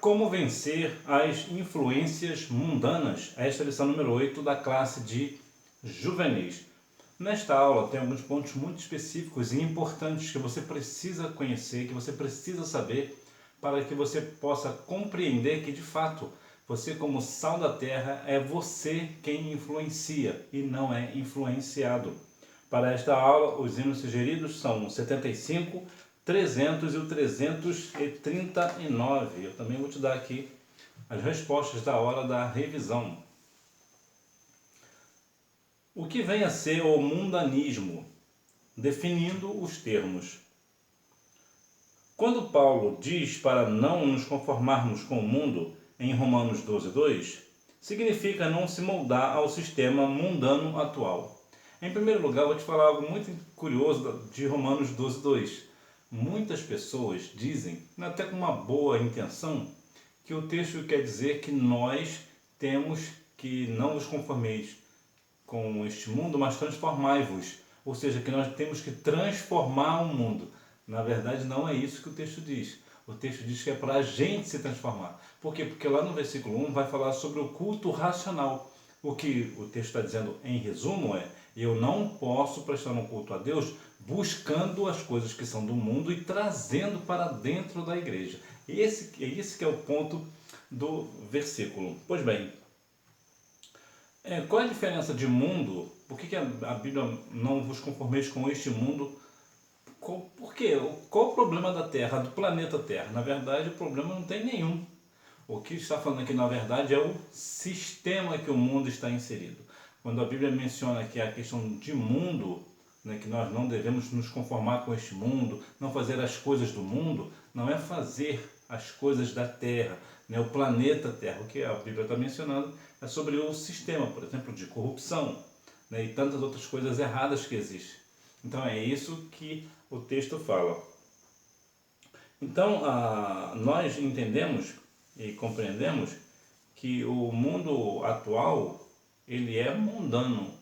Como vencer as influências mundanas? Esta é a lição número 8 da classe de juvenis. Nesta aula tem alguns pontos muito específicos e importantes que você precisa conhecer, que você precisa saber, para que você possa compreender que de fato você, como sal da terra, é você quem influencia e não é influenciado. Para esta aula, os hinos sugeridos são o 75, 300 e o 339. Eu também vou te dar aqui as respostas da hora da revisão. O que vem a ser o mundanismo? Definindo os termos. Quando Paulo diz para não nos conformarmos com o mundo, em Romanos 12:2, significa não se moldar ao sistema mundano atual. Em primeiro lugar, eu vou te falar algo muito curioso de Romanos 12:2. Muitas pessoas dizem, até com uma boa intenção, que o texto quer dizer que nós temos que não nos conformeis com este mundo, mas transformai-vos. Ou seja, que nós temos que transformar o mundo. Na verdade, não é isso que o texto diz. O texto diz que é para a gente se transformar. Por quê? Porque lá no versículo 1 vai falar sobre o culto racional. O que o texto está dizendo em resumo é: eu não posso prestar um culto a Deus buscando as coisas que são do mundo e trazendo para dentro da igreja. Esse que é o ponto do versículo. Pois bem, qual é a diferença de mundo? Por que a Bíblia não vos conformeis com este mundo? Por quê? Qual o problema da Terra, do planeta Terra? Na verdade, o problema não tem nenhum. O que está falando aqui, na verdade, é o sistema que o mundo está inserido. Quando a Bíblia menciona que a questão de mundo, né, que nós não devemos nos conformar com este mundo, não fazer as coisas do mundo, não é fazer as coisas da Terra, né, o planeta Terra. O que a Bíblia está mencionando é sobre o sistema, por exemplo, de corrupção, né, e tantas outras coisas erradas que existem. Então é isso que o texto fala. Então nós entendemos e compreendemos que o mundo atual ele é mundano.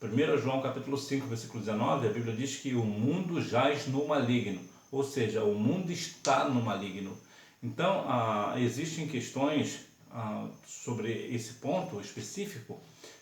1 João capítulo 5, versículo 19, a Bíblia diz que o mundo jaz no maligno, ou seja, o mundo está no maligno. Então existem questões sobre esse ponto específico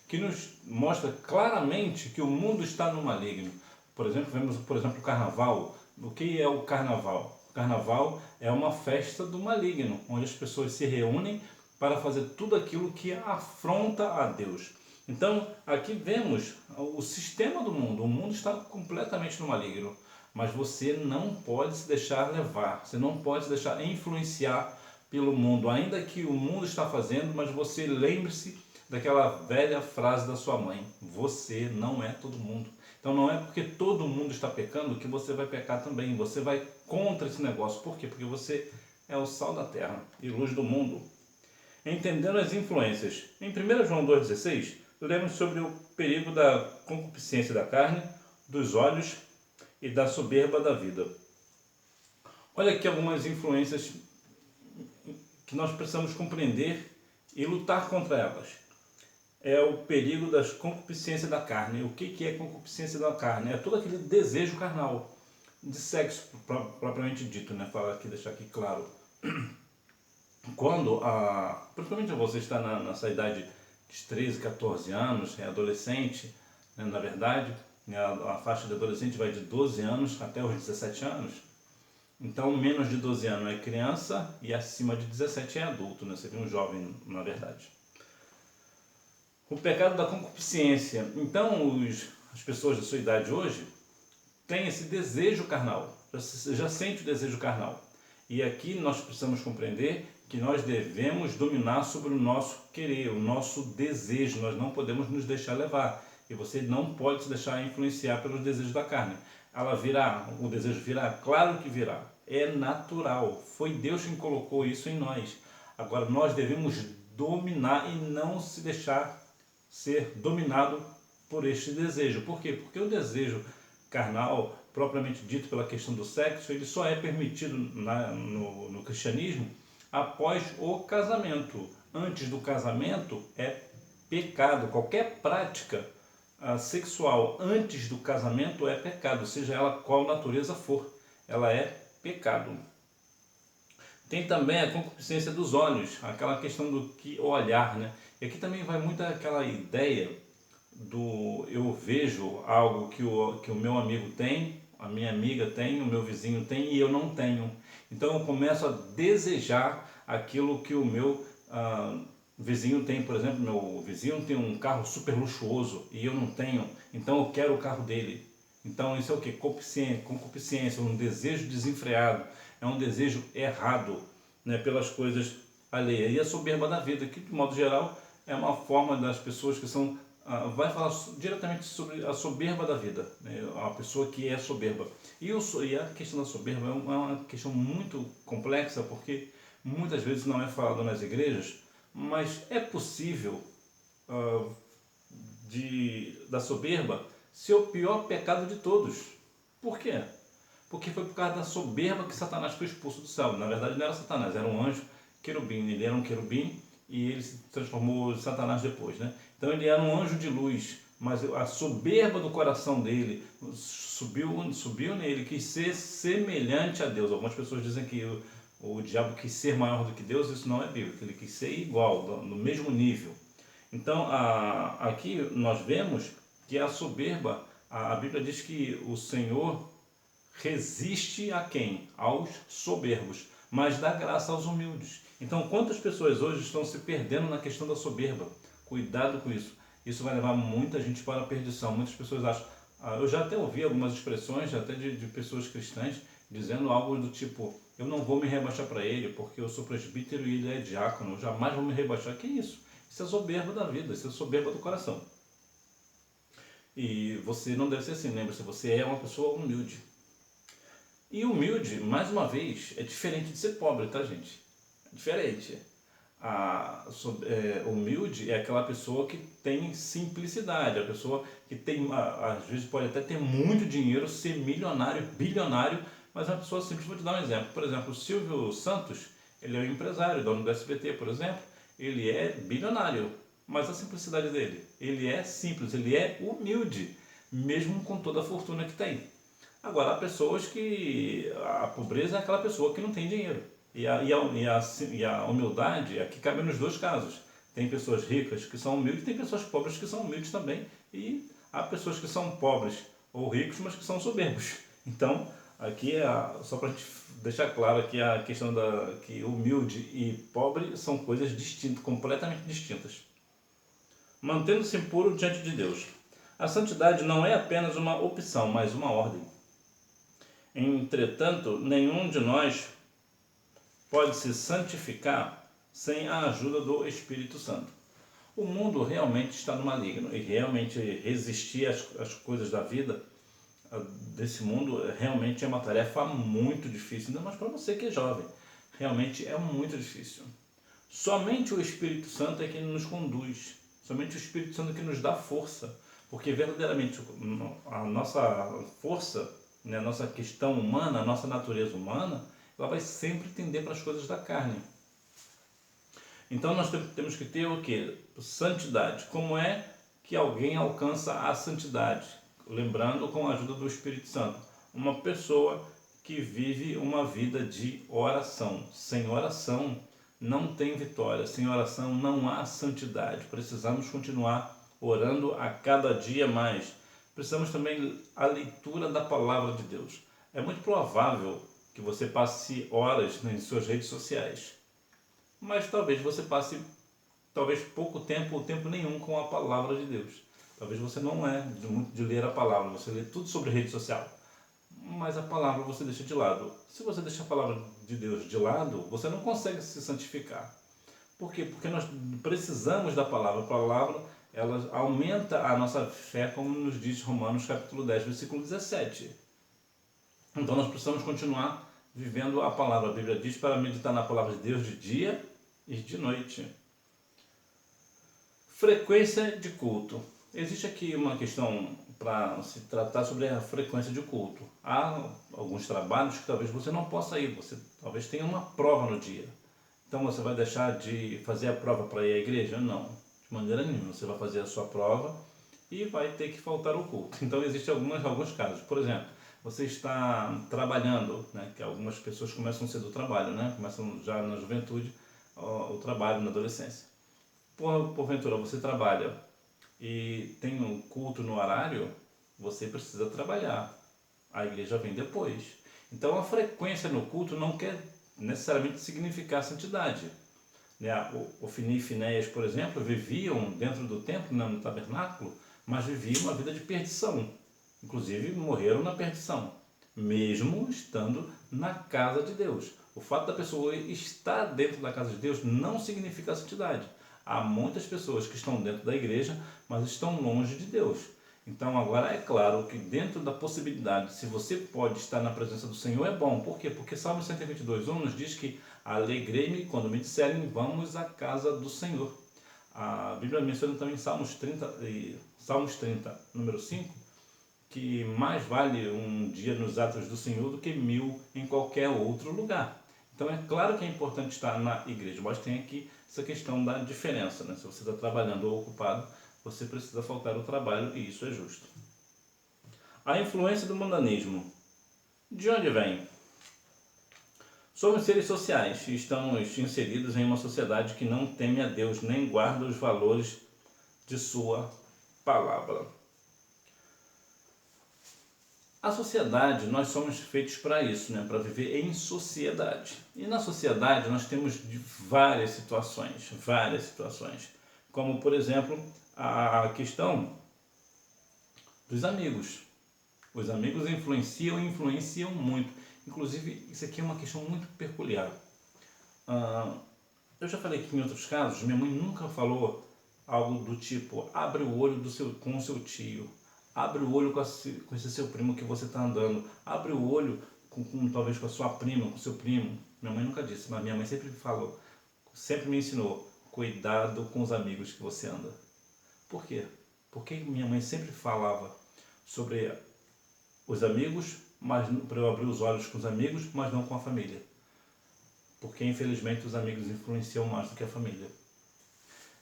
que nos mostra claramente que o mundo está no maligno. Por exemplo, vemos o carnaval. O que é o carnaval? O carnaval é uma festa do maligno, onde as pessoas se reúnem para fazer tudo aquilo que afronta a Deus. Então, aqui vemos o sistema do mundo. O mundo está completamente no maligno, mas você não pode se deixar levar, você não pode se deixar influenciar pelo mundo, ainda que o mundo está fazendo, mas você lembre-se daquela velha frase da sua mãe: você não é todo mundo. Então não é porque todo mundo está pecando que você vai pecar também. Você vai contra esse negócio. Por quê? Porque você é o sal da terra e luz do mundo. Entendendo as influências. Em 1 João 2,16, lemos sobre o perigo da concupiscência da carne, dos olhos e da soberba da vida. Olha aqui algumas influências que nós precisamos compreender e lutar contra elas. É o perigo das concupiscências da carne. O que é concupiscência da carne? É todo aquele desejo carnal, de sexo propriamente dito, né? Para aqui, deixar aqui claro. Quando, principalmente você está nessa idade de 13, 14 anos, é adolescente, né, na verdade, a faixa de adolescente vai de 12 anos até os 17 anos. Então, menos de 12 anos é criança e acima de 17 é adulto, né? Seria um jovem, na verdade. O pecado da concupiscência. Então, as pessoas da sua idade hoje têm esse desejo carnal, já sente o desejo carnal. E aqui nós precisamos compreender que nós devemos dominar sobre o nosso querer, o nosso desejo. Nós não podemos nos deixar levar. E você não pode se deixar influenciar pelos desejos da carne. Ela virá, o desejo virá? Claro que virá. É natural. Foi Deus quem colocou isso em nós. Agora nós devemos dominar e não se deixar ser dominado por este desejo. Por quê? Porque o desejo carnal, propriamente dito pela questão do sexo, ele só é permitido no cristianismo após o casamento. Antes do casamento é pecado. Qualquer prática sexual antes do casamento é pecado, seja ela qual natureza for, ela é pecado. Tem também a concupiscência dos olhos, aquela questão do que olhar, né? E aqui também vai muito aquela ideia do eu vejo algo que o meu amigo tem, a minha amiga tem, o meu vizinho tem e eu não tenho. Então eu começo a desejar aquilo que o meu vizinho tem. Por exemplo, meu vizinho tem um carro super luxuoso e eu não tenho, então eu quero o carro dele. Então isso é o que? Concupiscência, um desejo desenfreado, é um desejo errado, né, pelas coisas alheias. E a soberba da vida, que de modo geral é uma forma das pessoas que são vai falar diretamente sobre a soberba da vida, né? A pessoa que é soberba. E a questão da soberba é uma questão muito complexa, porque muitas vezes não é falado nas igrejas, mas é possível ah, da soberba ser o pior pecado de todos. Por quê? Porque foi por causa da soberba que Satanás foi expulso do céu. Na verdade não era Satanás, era um anjo querubim. Ele era um querubim e ele se transformou em Satanás depois, né? Então ele era um anjo de luz, mas a soberba do coração dele subiu nele, quis ser semelhante a Deus. Algumas pessoas dizem que o diabo quis ser maior do que Deus, isso não é bíblico, ele quis ser igual, no mesmo nível. Então aqui nós vemos que a soberba, a Bíblia diz que o Senhor resiste a quem? Aos soberbos, mas dá graça aos humildes. Então, quantas pessoas hoje estão se perdendo na questão da soberba? Cuidado com isso. Isso vai levar muita gente para a perdição. Muitas pessoas acham... eu já até ouvi algumas expressões, até de pessoas cristãs, dizendo algo do tipo: eu não vou me rebaixar para ele, porque eu sou presbítero e ele é diácono, eu jamais vou me rebaixar. Que isso? Isso é soberba da vida, isso é soberba do coração. E você não deve ser assim, lembre-se, você é uma pessoa humilde. E humilde, mais uma vez, é diferente de ser pobre, tá, gente? É diferente. Humilde é aquela pessoa que tem simplicidade, a pessoa que tem, às vezes pode até ter muito dinheiro, ser milionário, bilionário, mas é uma pessoa simples. Vou te dar um exemplo. Por exemplo, o Silvio Santos, ele é um empresário, dono do SBT, por exemplo, ele é bilionário, mas a simplicidade dele, ele é simples, ele é humilde, mesmo com toda a fortuna que tem. Agora, há pessoas que a pobreza é aquela pessoa que não tem dinheiro. E a humildade aqui cabe nos dois casos. Tem pessoas ricas que são humildes, tem pessoas pobres que são humildes também. E há pessoas que são pobres ou ricos, mas que são soberbos. Então, aqui só para a gente deixar claro aqui a questão que humilde e pobre são coisas distintas, completamente distintas. Mantendo-se puro diante de Deus. A santidade não é apenas uma opção, mas uma ordem. Entretanto, nenhum de nós pode se santificar sem a ajuda do Espírito Santo. O mundo realmente está no maligno e realmente resistir às coisas da vida, desse mundo, realmente é uma tarefa muito difícil, ainda mais para você que é jovem. Realmente é muito difícil. Somente o Espírito Santo é quem nos conduz, somente o Espírito Santo é que nos dá força, porque verdadeiramente a nossa força, né, a nossa questão humana, a nossa natureza humana, ela vai sempre tender para as coisas da carne. Então nós temos que ter o quê? Santidade. Como é que alguém alcança a santidade? Lembrando, com a ajuda do Espírito Santo. Uma pessoa que vive uma vida de oração. Sem oração não tem vitória. Sem oração não há santidade. Precisamos continuar orando a cada dia mais. Precisamos também a leitura da palavra de Deus. É muito provável que você passe horas em suas redes sociais, mas talvez você passe pouco tempo ou tempo nenhum com a palavra de Deus. Talvez você não é muito de ler a palavra, você lê tudo sobre rede social, mas a palavra você deixa de lado. Se você deixa a palavra de Deus de lado, você não consegue se santificar. Por quê? Porque nós precisamos da palavra. A palavra, ela aumenta a nossa fé, como nos diz Romanos capítulo 10, versículo 17. Então nós precisamos continuar vivendo a palavra. A Bíblia diz para meditar na palavra de Deus de dia e de noite. Frequência de culto. Existe aqui uma questão para se tratar sobre a frequência de culto. Há alguns trabalhos que talvez você não possa ir, você talvez tenha uma prova no dia. Então você vai deixar de fazer a prova para ir à igreja? Não, de maneira nenhuma. Você vai fazer a sua prova e vai ter que faltar o culto. Então existem alguns casos. Por exemplo, você está trabalhando, né? Que algumas pessoas começam cedo o trabalho, né? Começam já na juventude o trabalho, na adolescência. Porventura, você trabalha e tem um culto no horário, você precisa trabalhar. A igreja vem depois. Então a frequência no culto não quer necessariamente significar santidade. Né? Ofni e Finéias, por exemplo, viviam dentro do templo, no tabernáculo, mas viviam uma vida de perdição. Inclusive morreram na perdição, mesmo estando na casa de Deus. O fato da pessoa estar dentro da casa de Deus não significa santidade. Há muitas pessoas que estão dentro da igreja, mas estão longe de Deus. Então agora é claro que dentro da possibilidade, se você pode estar na presença do Senhor, é bom. Por quê? Porque Salmo 122:1 nos diz que alegrei-me quando me disserem vamos à casa do Senhor. A Bíblia menciona também Salmos 30, número 5, que mais vale um dia nos atos do Senhor do que 1000 em qualquer outro lugar. Então é claro que é importante estar na igreja, mas tem aqui essa questão da diferença, né? Se você está trabalhando ou ocupado, você precisa faltar ao trabalho e isso é justo. A influência do mundanismo. De onde vem? Somos seres sociais e estamos inseridos em uma sociedade que não teme a Deus nem guarda os valores de sua palavra. A sociedade, nós somos feitos para isso, né? Para viver em sociedade. E na sociedade nós temos várias situações, como por exemplo a questão dos amigos. Os amigos influenciam e influenciam muito. Inclusive, isso aqui é uma questão muito peculiar. Eu já falei aqui em outros casos, minha mãe nunca falou algo do tipo, abre o olho com o seu tio, abre o olho com esse seu primo que você está andando, abre o olho talvez com a sua prima, com o seu primo. Minha mãe nunca disse, mas minha mãe sempre falou, sempre me ensinou, cuidado com os amigos que você anda. Por quê? Porque minha mãe sempre falava sobre os amigos, mas para eu abrir os olhos com os amigos, mas não com a família. Porque infelizmente os amigos influenciam mais do que a família.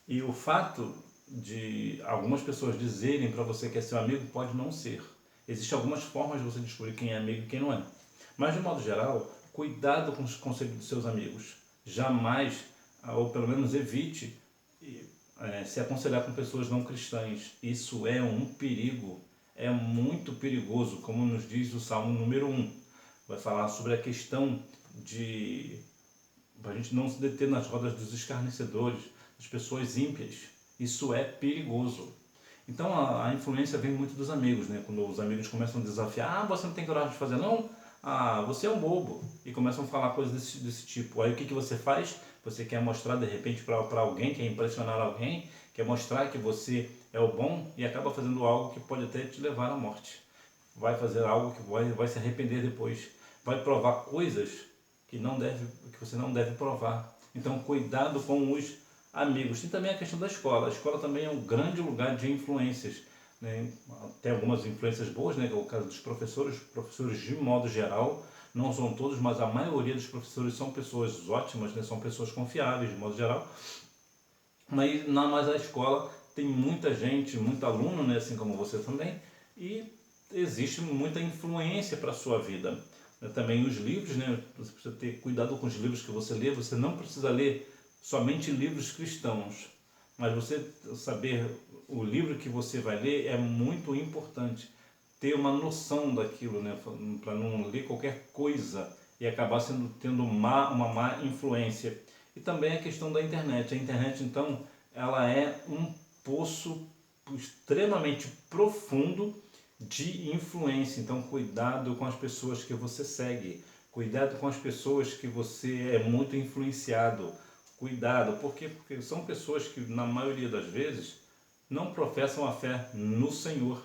E o fato de algumas pessoas dizerem para você que é seu amigo pode não ser. Existem algumas formas de você descobrir quem é amigo e quem não é. Mas de modo geral, cuidado com os conselhos dos seus amigos. Jamais, ou pelo menos evite, se aconselhar com pessoas não cristãs. Isso é um perigo. É muito perigoso, como nos diz o Salmo número 1. Vai falar sobre a questão de a gente não se deter nas rodas dos escarnecedores, das pessoas ímpias. Isso é perigoso. Então a influência vem muito dos amigos, né? Quando os amigos começam a desafiar, você não tem coragem de fazer não? Você é um bobo. E começam a falar coisas desse tipo. Aí o que você faz? Você quer mostrar de repente para alguém, quer impressionar alguém, quer mostrar que você é o bom e acaba fazendo algo que pode até te levar à morte. Vai fazer algo que vai se arrepender depois. Vai provar coisas que você não deve provar. Então cuidado com os amigos. Tem também a questão da escola. A escola também é um grande lugar de influências, né? Tem algumas influências boas, né? Que é o caso dos professores. Professores de modo geral, não são todos, mas a maioria dos professores são pessoas ótimas, né? São pessoas confiáveis de modo geral. Mas a escola tem muita gente, muito aluno, né? Assim como você também, e existe muita influência para a sua vida. Também os livros, né? Você precisa ter cuidado com os livros que você lê. Você não precisa ler somente livros cristãos, mas você saber o livro que você vai ler é muito importante. Ter uma noção daquilo, né? Para não ler qualquer coisa e acabar tendo uma má influência. E também a questão da internet. A internet, então, ela é um poço extremamente profundo de influência. Então cuidado com as pessoas que você segue, cuidado com as pessoas que você é muito influenciado, cuidado, porque são pessoas que na maioria das vezes não professam a fé no Senhor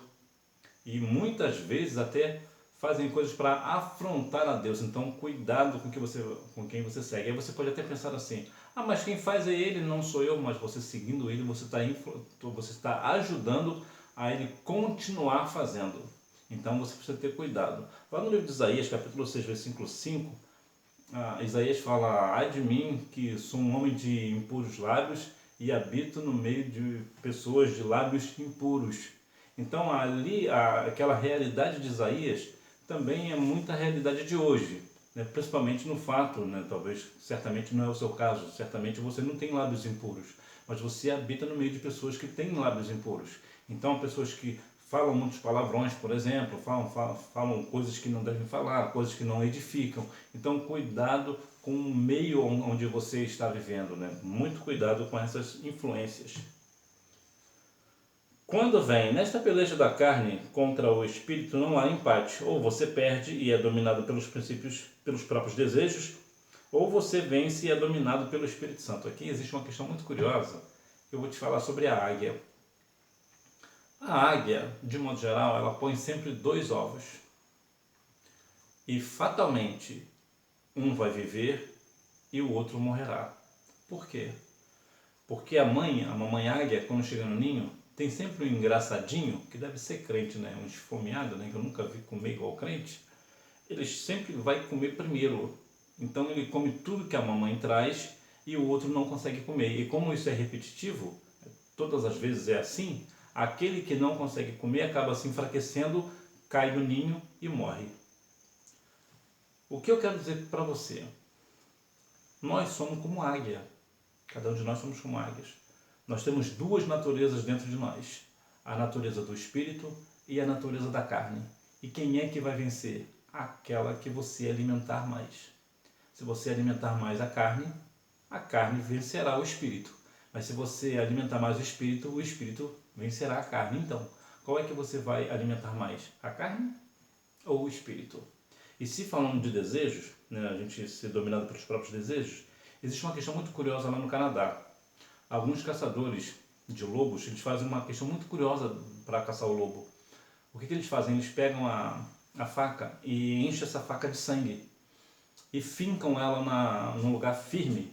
e muitas vezes até fazem coisas para afrontar a Deus. Então cuidado com quem você segue. Aí você pode até pensar assim, mas quem faz é ele, não sou eu. Mas você seguindo ele, você está ajudando a ele continuar fazendo. Então você precisa ter cuidado. Lá no livro de Isaías, capítulo 6, versículo 5, Isaías fala, ai de mim, que sou um homem de impuros lábios e habito no meio de pessoas de lábios impuros. Então ali, aquela realidade de Isaías também é muita realidade de hoje, né? Principalmente no fato, né? Talvez, certamente não é o seu caso, certamente você não tem lábios impuros, mas você habita no meio de pessoas que têm lábios impuros. Então, pessoas que falam muitos palavrões, por exemplo, falam coisas que não devem falar, coisas que não edificam. Então, cuidado com o meio onde você está vivendo, né? Muito cuidado com essas influências. Quando vem nesta peleja da carne contra o espírito, não há empate. Ou você perde e é dominado pelos princípios, pelos próprios desejos, ou você vence e é dominado pelo Espírito Santo. Aqui existe uma questão muito curiosa, que eu vou te falar sobre a águia. A águia, de modo geral, ela põe sempre 2 ovos. E fatalmente, um vai viver e o outro morrerá. Por quê? Porque a mamãe águia, quando chega no ninho, tem sempre um engraçadinho, que deve ser crente, né? Um esfomeado, né? Que eu nunca vi comer igual crente. Ele sempre vai comer primeiro. Então ele come tudo que a mamãe traz e o outro não consegue comer. E como isso é repetitivo, todas as vezes é assim, aquele que não consegue comer acaba se enfraquecendo, cai do ninho e morre. O que eu quero dizer para você? Nós somos como águia. Cada um de nós somos como águias. Nós temos 2 naturezas dentro de nós. A natureza do espírito e a natureza da carne. E quem é que vai vencer? Aquela que você alimentar mais. Se você alimentar mais a carne vencerá o espírito. Mas se você alimentar mais o espírito vencerá a carne. Então, qual é que você vai alimentar mais? A carne ou o espírito? E se falando de desejos, né, a gente ser dominado pelos próprios desejos, existe uma questão muito curiosa lá no Canadá. Alguns caçadores de lobos, eles fazem uma questão muito curiosa para caçar o lobo. O que eles fazem? Eles pegam a faca e enchem essa faca de sangue e fincam ela num lugar firme.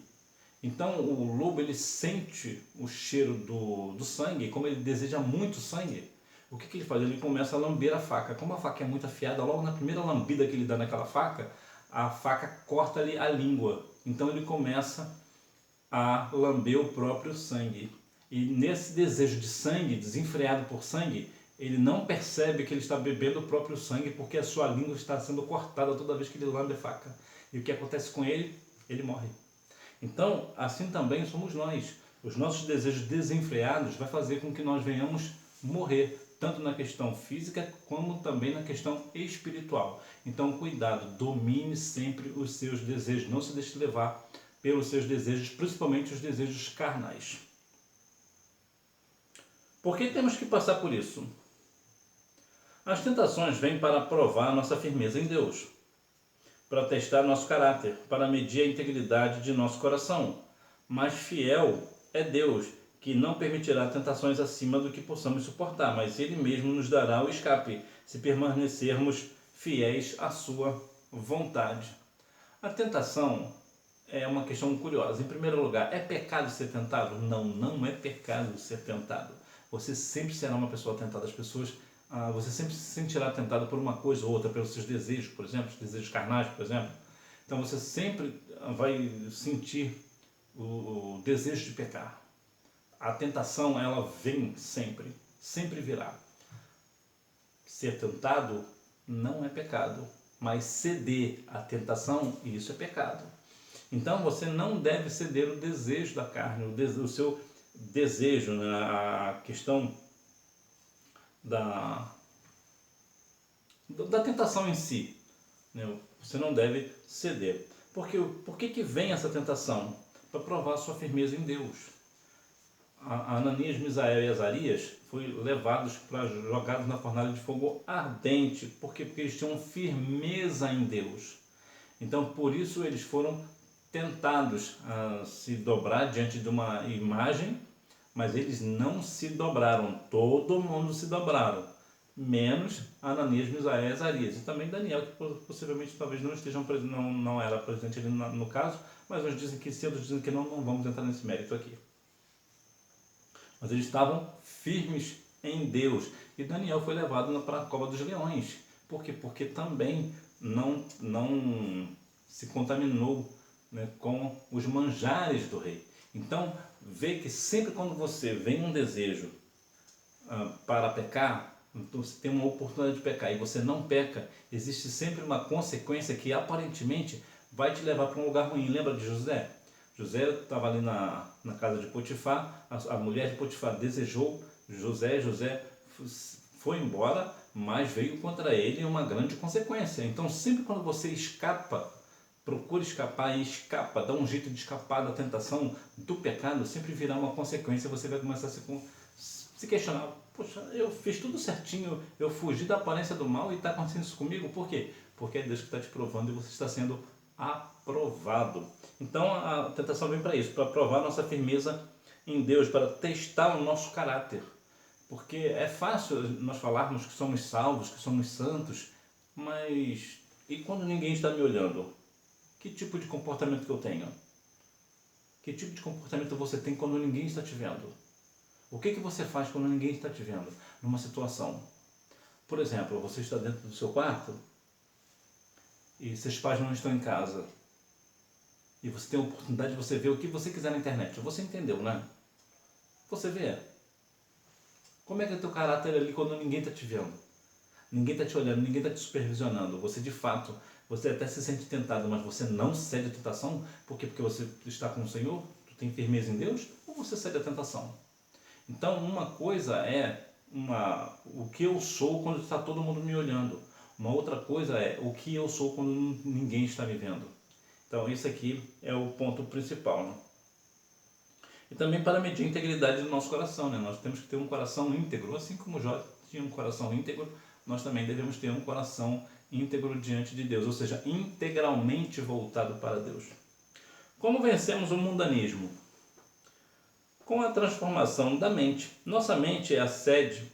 Então o lobo ele sente o cheiro do sangue, como ele deseja muito sangue, o que ele faz? Ele começa a lamber a faca. Como a faca é muito afiada, logo na primeira lambida que ele dá naquela faca, a faca corta-lhe a língua. Então ele começa a lamber o próprio sangue. E nesse desejo de sangue, desenfreado por sangue, ele não percebe que ele está bebendo o próprio sangue porque a sua língua está sendo cortada toda vez que ele lambe a faca. E o que acontece com ele? Ele morre. Então, assim também somos nós. Os nossos desejos desenfreados vai fazer com que nós venhamos morrer, tanto na questão física como também na questão espiritual. Então, cuidado, domine sempre os seus desejos, não se deixe levar pelos seus desejos, principalmente os desejos carnais. Por que temos que passar por isso? As tentações vêm para provar nossa firmeza em Deus, para testar nosso caráter, para medir a integridade de nosso coração. Mas fiel é Deus, que não permitirá tentações acima do que possamos suportar, mas Ele mesmo nos dará o escape, se permanecermos fiéis à sua vontade. A tentação é uma questão curiosa. Em primeiro lugar, é pecado ser tentado? Não, não é pecado ser tentado. Você sempre será uma pessoa tentada. Você sempre se sentirá tentado por uma coisa ou outra, pelos seus desejos, por exemplo, os desejos carnais, por exemplo. Então você sempre vai sentir o desejo de pecar. A tentação, ela vem sempre, sempre virá. Ser tentado não é pecado, mas ceder à tentação, isso é pecado. Então você não deve ceder o desejo da carne, o seu desejo, né? A questão da tentação em si, né? Você não deve ceder. Por que vem essa tentação? Para provar sua firmeza em Deus. Ananias, Misael e Azarias foram jogados na fornalha de fogo ardente. Por quê? Porque eles tinham firmeza em Deus. Então, por isso eles foram tentados a se dobrar diante de uma imagem, mas eles não se dobraram. Todo mundo se dobraram, menos Ananias, Misael e Azarias. E também Daniel, que possivelmente talvez não estejam não era presente ali no caso, mas uns dizem que sim, outros dizem que não vamos entrar nesse mérito aqui. Mas eles estavam firmes em Deus. E Daniel foi levado para a cova dos leões. Por quê? Porque também não se contaminou, né, com os manjares do rei. Então, vê que sempre quando você vem um desejo para pecar, Então você tem uma oportunidade de pecar e você não peca, existe sempre uma consequência que aparentemente vai te levar para um lugar ruim. Lembra de José? José estava ali na casa de Potifar, a mulher de Potifar desejou José, José foi embora, mas veio contra ele uma grande consequência. Então sempre quando você escapa, procura escapar e escapa, dá um jeito de escapar da tentação, do pecado, sempre virá uma consequência, você vai começar a se questionar, poxa, eu fiz tudo certinho, eu fugi da aparência do mal e está acontecendo isso comigo, por quê? Porque é Deus que está te provando e você está sendo aprovado. Então a tentação vem para isso, para provar nossa firmeza em Deus, para testar o nosso caráter. Porque é fácil nós falarmos que somos salvos, que somos santos, mas e quando ninguém está me olhando? Que tipo de comportamento que eu tenho? Que tipo de comportamento você tem quando ninguém está te vendo? O que você faz quando ninguém está te vendo numa situação? Por exemplo, você está dentro do seu quarto e seus pais não estão em casa e você tem a oportunidade de você ver o que você quiser na internet. Você entendeu, né? Você vê. Como é que é o teu caráter ali quando ninguém está te vendo? Ninguém está te olhando, ninguém está te supervisionando. Você de fato, você até se sente tentado, mas você não cede à tentação. Por quê? Porque você está com o Senhor, tu tem firmeza em Deus, ou você cede à tentação? Então uma coisa é o que eu sou quando está todo mundo me olhando. Uma outra coisa é o que eu sou quando ninguém está me vendo. Então isso aqui é o ponto principal, né? E também para medir a integridade do nosso coração, né? Nós temos que ter um coração íntegro, assim como Jó tinha um coração íntegro, nós também devemos ter um coração íntegro diante de Deus, ou seja, integralmente voltado para Deus. Como vencemos o mundanismo? Com a transformação da mente. Nossa mente é a sede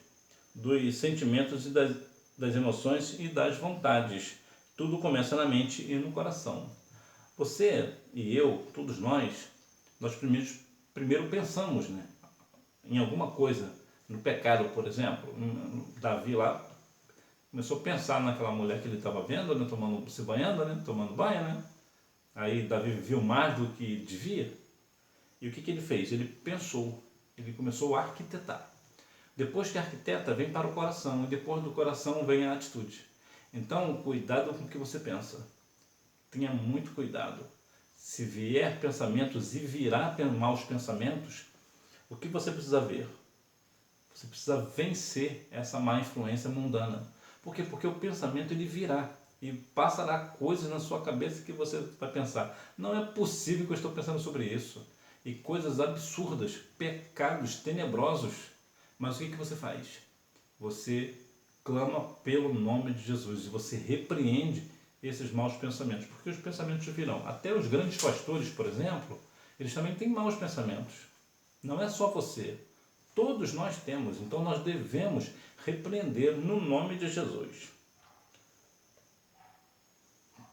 dos sentimentos e das emoções e das vontades. Tudo começa na mente e no coração. Você e eu, todos nós primeiro pensamos, né, em alguma coisa, no pecado, por exemplo. Davi lá começou a pensar naquela mulher que ele estava vendo, né, se banhando, né, tomando banho, né? Aí Davi viu mais do que devia. E o que ele fez? Ele pensou, ele começou a arquitetar. Depois que arquiteta, vem para o coração, e depois do coração vem a atitude. Então, cuidado com o que você pensa. Tenha muito cuidado. Se vier pensamentos e virá maus pensamentos, o que você precisa ver? Você precisa vencer essa má influência mundana. Por quê? Porque o pensamento ele virá e passará coisas na sua cabeça que você vai pensar, não é possível que eu estou pensando sobre isso. E coisas absurdas, pecados tenebrosos. Mas o que você faz? Você clama pelo nome de Jesus e você repreende esses maus pensamentos, porque os pensamentos virão. Até os grandes pastores, por exemplo, eles também têm maus pensamentos. Não é só você. Todos nós temos, então nós devemos repreender no nome de Jesus.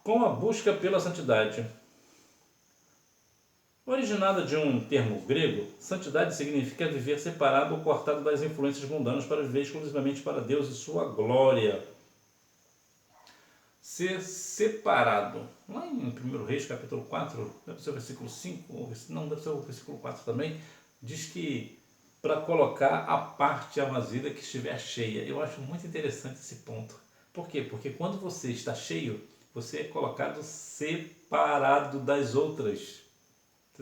Com a busca pela santidade. Originada de um termo grego, santidade significa viver separado ou cortado das influências mundanas para viver exclusivamente para Deus e sua glória. Ser separado. Lá em 1 Reis, capítulo 4, deve ser o versículo 5, não, deve ser o versículo 4 também, diz que para colocar a parte a vasilha que estiver cheia. Eu acho muito interessante esse ponto. Por quê? Porque quando você está cheio, você é colocado separado das outras.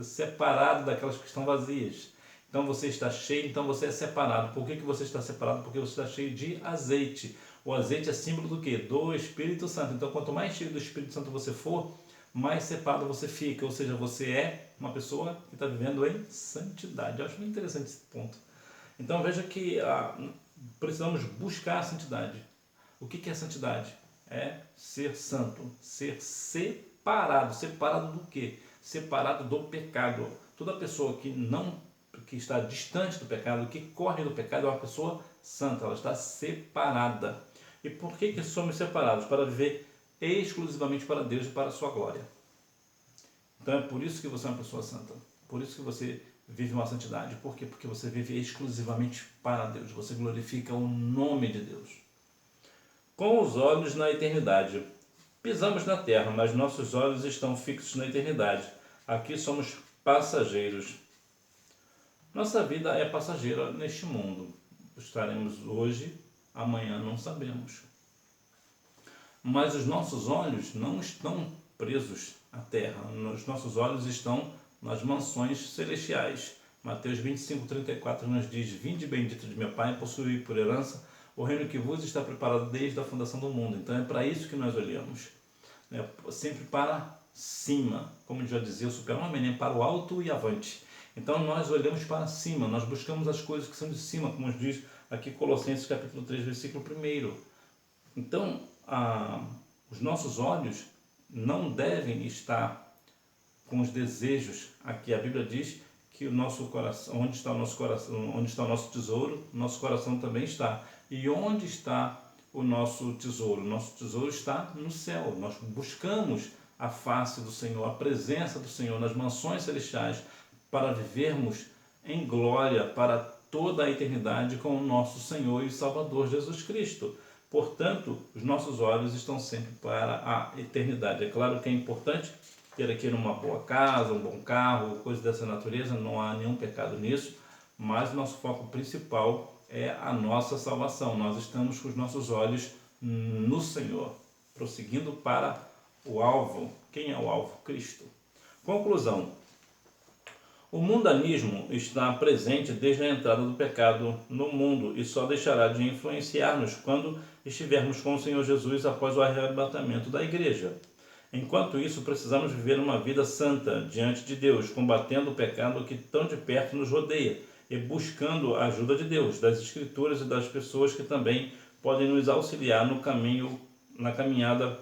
Separado daquelas que estão vazias. Então você está cheio, então você é separado. Por que você está separado? Porque você está cheio de azeite. O azeite é símbolo do quê? Do Espírito Santo. Então quanto mais cheio do Espírito Santo você for, mais separado você fica. Ou seja, você é uma pessoa que está vivendo em santidade. Eu acho muito interessante esse ponto. Então veja que precisamos buscar a santidade. O que é santidade? É ser santo, ser separado. Separado do quê? Separado do pecado. Toda pessoa que está distante do pecado, que corre do pecado, é uma pessoa santa, ela está separada. E por que somos separados? Para viver exclusivamente para Deus e para a sua glória. Então é por isso que você é uma pessoa santa. Por isso que você vive uma santidade. Por quê? Porque você vive exclusivamente para Deus. Você glorifica o nome de Deus. Com os olhos na eternidade. Pisamos na terra, mas nossos olhos estão fixos na eternidade. Aqui somos passageiros. Nossa vida é passageira neste mundo. Estaremos hoje Amanhã não sabemos. Mas os nossos olhos não estão presos à terra. Os nossos olhos estão nas mansões celestiais. Mateus 25:34 nos diz: Vinde bendito de meu Pai, possuí por herança o reino que vos está preparado desde a fundação do mundo. Então é para isso que nós olhamos, né? Sempre para cima, como já dizia o super-homem, né? Para o alto e avante. Então nós olhamos para cima, nós buscamos as coisas que são de cima, como nos diz aqui Colossenses capítulo 3, versículo 1. Então, os nossos olhos não devem estar com os desejos. Aqui a Bíblia diz que o nosso coração, onde está o nosso coração, onde está o nosso tesouro, nosso coração também está. E onde está o nosso tesouro? O nosso tesouro está no céu. Nós buscamos a face do Senhor, a presença do Senhor nas mansões celestiais, para vivermos em glória para toda a eternidade com o nosso Senhor e Salvador Jesus Cristo. Portanto, os nossos olhos estão sempre para a eternidade. É claro que é importante ter aqui uma boa casa, um bom carro, coisas dessa natureza, não há nenhum pecado nisso, mas nosso foco principal é a nossa salvação. Nós estamos com os nossos olhos no Senhor, prosseguindo para o alvo. Quem é o alvo? Cristo. Conclusão. O mundanismo está presente desde a entrada do pecado no mundo e só deixará de influenciar-nos quando estivermos com o Senhor Jesus após o arrebatamento da igreja. Enquanto isso, precisamos viver uma vida santa diante de Deus, combatendo o pecado que tão de perto nos rodeia e buscando a ajuda de Deus, das Escrituras e das pessoas que também podem nos auxiliar no caminho, na caminhada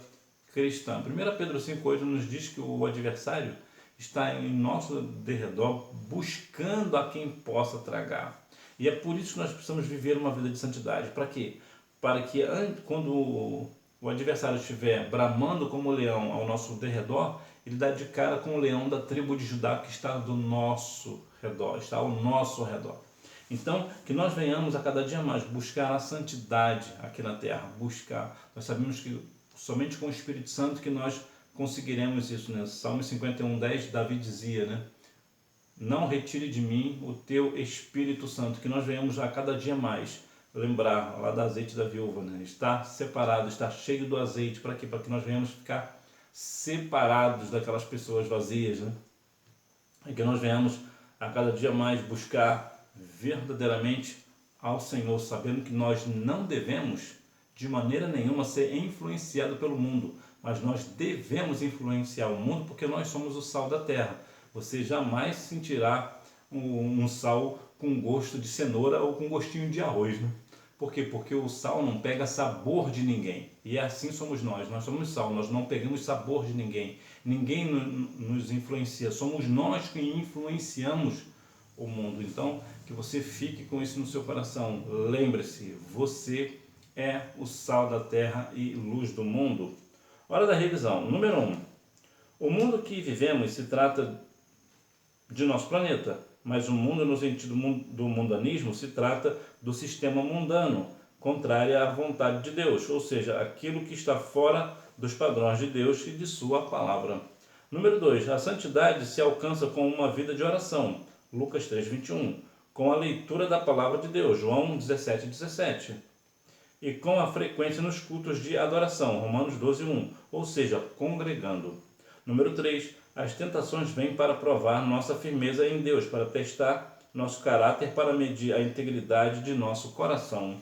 cristã. 1 Pedro 5,8 nos diz que o adversário está em nosso derredor buscando a quem possa tragar. E é por isso que nós precisamos viver uma vida de santidade. Para quê? Para que quando o adversário estiver bramando como leão ao nosso derredor, ele dá de cara com o leão da tribo de Judá que está do nosso redor, está ao nosso redor. Então, que nós venhamos a cada dia mais buscar a santidade aqui na terra, buscar. Nós sabemos que somente com o Espírito Santo que nós conseguiremos isso, né? Salmo 51:10, Davi dizia, né? Não retire de mim o teu Espírito Santo, que nós venhamos a cada dia mais lembrar lá do azeite da viúva, né? Está separado, está cheio do azeite, para quê? Para que nós venhamos ficar separados daquelas pessoas vazias, né? E que nós venhamos a cada dia mais buscar verdadeiramente ao Senhor, sabendo que nós não devemos de maneira nenhuma ser influenciado pelo mundo, mas nós devemos influenciar o mundo porque nós somos o sal da terra. Você jamais sentirá um sal com gosto de cenoura ou com gostinho de arroz, né? Por quê? Porque o sal não pega sabor de ninguém. E assim somos nós somos sal, nós não pegamos sabor de ninguém. Ninguém nos influencia, somos nós que influenciamos o mundo. Então, que você fique com isso no seu coração. Lembre-se, você é o sal da terra e luz do mundo. Hora da revisão. Número 1. O mundo que vivemos se trata de nosso planeta, mas o mundo no sentido do mundanismo se trata do sistema mundano, contrário à vontade de Deus, ou seja, aquilo que está fora dos padrões de Deus e de sua palavra. Número 2. A santidade se alcança com uma vida de oração, Lucas 3:21, com a leitura da palavra de Deus, João 17:17. E com a frequência nos cultos de adoração, Romanos 12:1, ou seja, congregando. Número 3. As tentações vêm para provar nossa firmeza em Deus, para testar nosso caráter, para medir a integridade de nosso coração.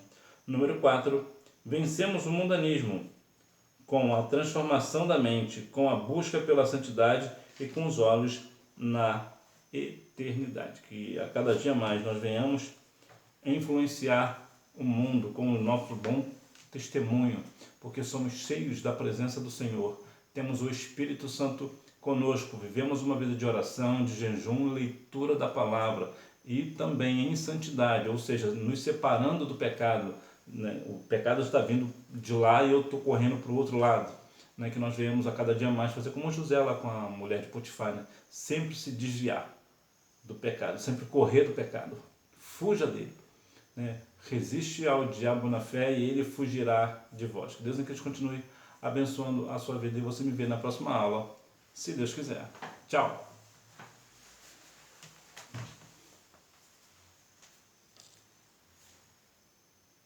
Número 4. Vencemos o mundanismo com a transformação da mente, com a busca pela santidade e com os olhos na eternidade. Que a cada dia mais nós venhamos influenciar o mundo com o nosso bom testemunho, porque somos cheios da presença do Senhor. Temos o Espírito Santo conosco, vivemos uma vida de oração, de jejum, leitura da palavra e também em santidade, ou seja, nos separando do pecado, né? O pecado está vindo de lá e eu estou correndo para o outro lado, né? Que nós venhamos a cada dia mais fazer como José lá com a mulher de Potifar, né? Sempre se desviar do pecado, sempre correr do pecado, fuja dele, né? Resiste ao diabo na fé e ele fugirá de vós. Que Deus em Cristo continue abençoando a sua vida e você me vê na próxima aula, se Deus quiser. Tchau!